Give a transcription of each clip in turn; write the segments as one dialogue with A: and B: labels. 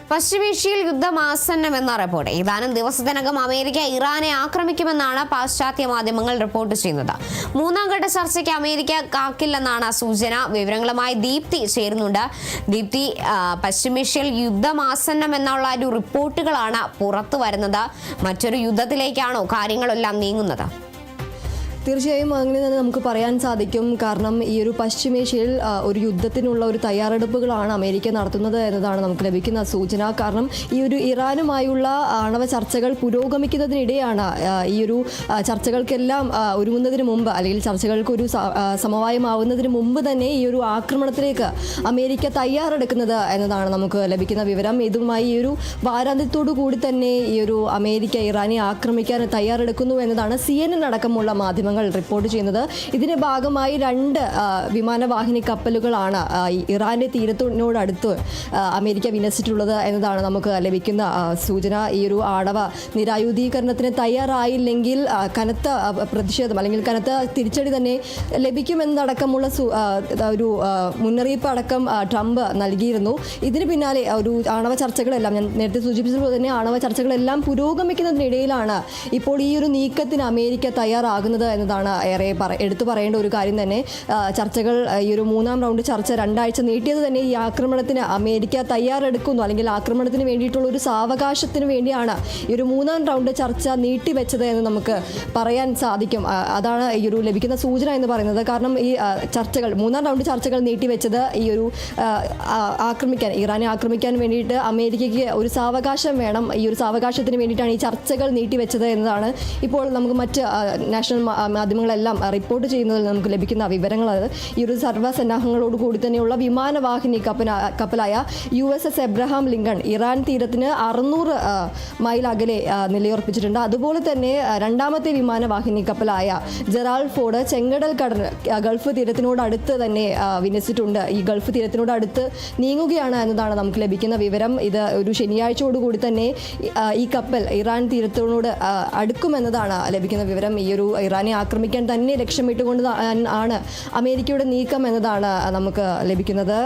A: പശ്ചിമേഷ്യയിൽ യുദ്ധം ആസന്നമെന്ന റിപ്പോർട്ട്. ഏതാനും ദിവസത്തിനകം അമേരിക്ക ഇറാനെ ആക്രമിക്കുമെന്നാണ് പാശ്ചാത്യ മാധ്യമങ്ങൾ റിപ്പോർട്ട് ചെയ്യുന്നത്. മൂന്നാം ഘട്ട ചർച്ചയ്ക്ക് അമേരിക്ക കാക്കില്ലെന്നാണ് സൂചന. വിവരങ്ങളുമായി ദീപ്തി ചേരുന്നുണ്ട്. ദീപ്തി, പശ്ചിമേഷ്യയിൽ യുദ്ധം ആസന്നമെന്നുള്ള ഒരു റിപ്പോർട്ടുകളാണ് പുറത്തു വരുന്നത്. മറ്റൊരു യുദ്ധത്തിലേക്കാണോ കാര്യങ്ങളെല്ലാം നീങ്ങുന്നത്?
B: തീർച്ചയായും അങ്ങനെ തന്നെ നമുക്ക് പറയാൻ സാധിക്കും. കാരണം ഈ ഒരു പശ്ചിമേഷ്യയിൽ ഒരു യുദ്ധത്തിനുള്ള ഒരു തയ്യാറെടുപ്പുകളാണ് അമേരിക്ക നടത്തുന്നത് എന്നതാണ് നമുക്ക് ലഭിക്കുന്ന സൂചന. കാരണം ഈ ഒരു ഇറാനുമായുള്ള ആണവ ചർച്ചകൾ പുരോഗമിക്കുന്നതിനിടെയാണ് ഈ ഒരു ചർച്ചകൾക്കെല്ലാം ഒരുങ്ങുന്നതിന് മുമ്പ്, അല്ലെങ്കിൽ ചർച്ചകൾക്ക് ഒരു സമവായമാവുന്നതിന് മുമ്പ് തന്നെ ഈ ഒരു ആക്രമണത്തിലേക്ക് അമേരിക്ക തയ്യാറെടുക്കുന്നത് എന്നതാണ് നമുക്ക് ലഭിക്കുന്ന വിവരം. ഇതുമായി ഈ ഒരു വാരാന്ത്യത്തോടു കൂടി തന്നെ ഈ ഒരു അമേരിക്ക ഇറാനെ ആക്രമിക്കാൻ തയ്യാറെടുക്കുന്നു എന്നതാണ് CNN അടക്കമുള്ള മാധ്യമങ്ങൾ റിപ്പോർട്ട് ചെയ്യുന്നത്. ഇതിന്റെ ഭാഗമായി 2 വിമാനവാഹിനി കപ്പലുകളാണ് ഇറാന്റെ തീരത്തിനോടടുത്ത് അമേരിക്ക വിന്യസിച്ചിട്ടുള്ളത് എന്നതാണ് നമുക്ക് ലഭിക്കുന്ന സൂചന. ഈ ഒരു ആണവ നിരായുധീകരണത്തിന് തയ്യാറായില്ലെങ്കിൽ കനത്ത പ്രതിഷേധം അല്ലെങ്കിൽ കനത്ത തിരിച്ചടി തന്നെ ലഭിക്കുമെന്നടക്കമുള്ള ഒരു മുന്നറിയിപ്പ് അടക്കം ട്രംപ് നൽകിയിരുന്നു. ഇതിന് പിന്നാലെ ഒരു ആണവ ചർച്ചകളെല്ലാം, ഞാൻ നേരത്തെ സൂചിപ്പിച്ചതുപോലെ തന്നെ ആണവ ചർച്ചകളെല്ലാം പുരോഗമിക്കുന്നതിനിടയിലാണ് ഇപ്പോൾ ഈ ഒരു നീക്കത്തിന് അമേരിക്ക തയ്യാറാകുന്നത് എന്നതാണ് ഏറെ എടുത്തു പറയേണ്ട ഒരു കാര്യം തന്നെ. ചർച്ചകൾ, ഈ ഒരു 3ാം റൗണ്ട് ചർച്ച 2 ആഴ്ച നീട്ടിയത് തന്നെ ഈ ആക്രമണത്തിന് അമേരിക്ക തയ്യാറെടുക്കുന്നു, അല്ലെങ്കിൽ ആക്രമണത്തിന് വേണ്ടിയിട്ടുള്ള ഒരു സാവകാശത്തിന് വേണ്ടിയാണ് ഈ ഒരു 3ാം റൗണ്ട് ചർച്ച നീട്ടിവെച്ചത് എന്ന് നമുക്ക് പറയാൻ സാധിക്കും. അതാണ് ഈ ഒരു ലഭിക്കുന്ന സൂചന എന്ന് പറയുന്നത്. കാരണം ഈ ചർച്ചകൾ, 3ാം റൗണ്ട് ചർച്ചകൾ നീട്ടിവെച്ചത് ഈ ഒരു ഇറാനെ ആക്രമിക്കാൻ വേണ്ടിയിട്ട് അമേരിക്കയ്ക്ക് ഒരു സാവകാശം വേണം. ഈ ഒരു സാവകാശത്തിന് വേണ്ടിയിട്ടാണ് ഈ ചർച്ചകൾ നീട്ടിവെച്ചത് എന്നതാണ് ഇപ്പോൾ നമുക്ക് മറ്റ് നാഷണൽ മാധ്യമങ്ങളെല്ലാം റിപ്പോർട്ട് ചെയ്യുന്നതിൽ നമുക്ക് ലഭിക്കുന്ന വിവരങ്ങൾ. ഈ ഒരു സർവ്വസന്നാഹങ്ങളോട് കൂടി തന്നെയുള്ള വിമാനവാഹിനി കപ്പലായ USS എബ്രഹാം ലിങ്കൺ ഇറാൻ തീരത്തിന് 600 മൈൽ അകലെ നിലയുറപ്പിച്ചിട്ടുണ്ട്. അതുപോലെ തന്നെ 2ാമത്തെ വിമാനവാഹിനി കപ്പലായ ജെറാൾഡ് ഫോർഡ് ചെങ്കടൽ ഗൾഫ് തീരത്തിനോടടുത്ത് തന്നെ വിന്യസിച്ചിട്ടുണ്ട്. ഈ ഗൾഫ് തീരത്തിനോടടുത്ത് നീങ്ങുകയാണ് എന്നതാണ് നമുക്ക് ലഭിക്കുന്ന വിവരം. ഇത് ഒരു ശനിയാഴ്ചയോടുകൂടി തന്നെ ഈ കപ്പൽ ഇറാൻ തീരത്തിനോട് അടുക്കുമെന്നതാണ് ലഭിക്കുന്ന വിവരം. ഈ ഒരു ഇറാനെ ആക്രമിക്കാൻ തന്നെ ലക്ഷ്യമിട്ടുകൊണ്ട് ആണ് അമേരിക്കയുടെ നീക്കം എന്നതാണ് നമുക്ക് ലഭിക്കുന്നത്.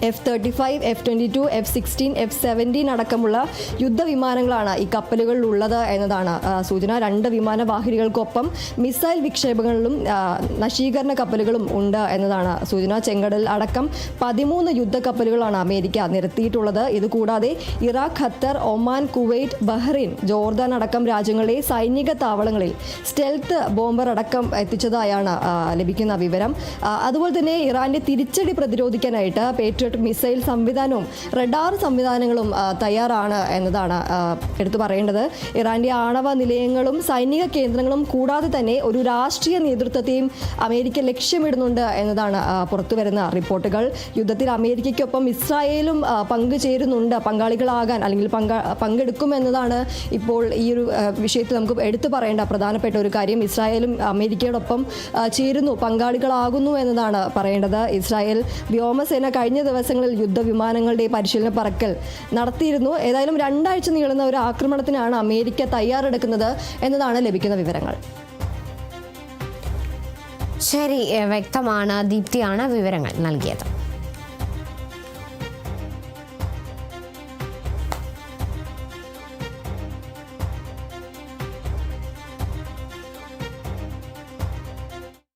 B: F-35, F-22, F-16, F-17 അടക്കമുള്ള യുദ്ധവിമാനങ്ങളാണ് ഈ കപ്പലുകളിൽ ഉള്ളത് എന്നതാണ് സൂചന. 2 വിമാനവാഹിനികൾക്കൊപ്പം മിസൈൽ വിക്ഷേപങ്ങളിലും നശീകരണ കപ്പലുകളും ഉണ്ട് എന്നതാണ് സൂചന. ചെങ്കടൽ അടക്കം 13 യുദ്ധക്കപ്പലുകളാണ് അമേരിക്ക നിരത്തിയിട്ടുള്ളത്. ഇതുകൂടാതെ Iraq, Qatar, Oman, Kuwait, Bahrain, Jordan അടക്കം രാജ്യങ്ങളിലെ സൈനിക താവളങ്ങളിൽ സ്റ്റെൽത്ത് ബോംബർ അടക്കം എത്തിച്ചതായാണ് ലഭിക്കുന്ന വിവരം. അതുപോലെ തന്നെ ഇറാന്റെ തിരിച്ചടി പ്രതിരോധിക്കാനായിട്ട് പേട്രിയോട്ട് മിസൈൽ സംവിധാനവും റഡാർ സംവിധാനങ്ങളും തയ്യാറാണ് എന്നതാണ് എടുത്തു പറയേണ്ടത്. ഇറാന്റെ ആണവ നിലയങ്ങളും സൈനിക കേന്ദ്രങ്ങളും കൂടാതെ തന്നെ ഒരു രാഷ്ട്രീയ നേതൃത്വത്തെയും അമേരിക്ക ലക്ഷ്യമിടുന്നുണ്ട് എന്നതാണ് പുറത്തുവരുന്ന റിപ്പോർട്ടുകൾ. യുദ്ധത്തിൽ അമേരിക്കയ്ക്കൊപ്പം ഇസ്രായേലും പങ്കുചേരുന്നുണ്ട്, പങ്കാളികളാകാൻ അല്ലെങ്കിൽ പങ്കെടുക്കുമെന്നതാണ് ഇപ്പോൾ ഈ ഒരു വിഷയത്തിൽ നമുക്ക് എടുത്തു പറയേണ്ട പ്രധാനപ്പെട്ട ഒരു കാര്യം. ഇസ്രായേലും അമേരിക്കയോടൊപ്പം ചേരുന്നു, പങ്കാളികളാകുന്നു എന്നതാണ് പറയേണ്ടത്. ഇസ്രായേൽ വ്യോമസേന കഴിഞ്ഞ ദിവസങ്ങളിൽ യുദ്ധവിമാനങ്ങളുടെ പരിശീലന പറക്കൽ നടത്തിയിരുന്നു. ഏതായാലും 2 ആഴ്ച നീളുന്ന ഒരു ആക്രമണത്തിനാണ് അമേരിക്ക തയ്യാറെടുക്കുന്നത് എന്നതാണ് ലഭിക്കുന്ന വിവരങ്ങൾ.
A: ശരി, വ്യക്തമാണ്. ദീപ്തിയാണ് വിവരങ്ങൾ നൽകിയത്.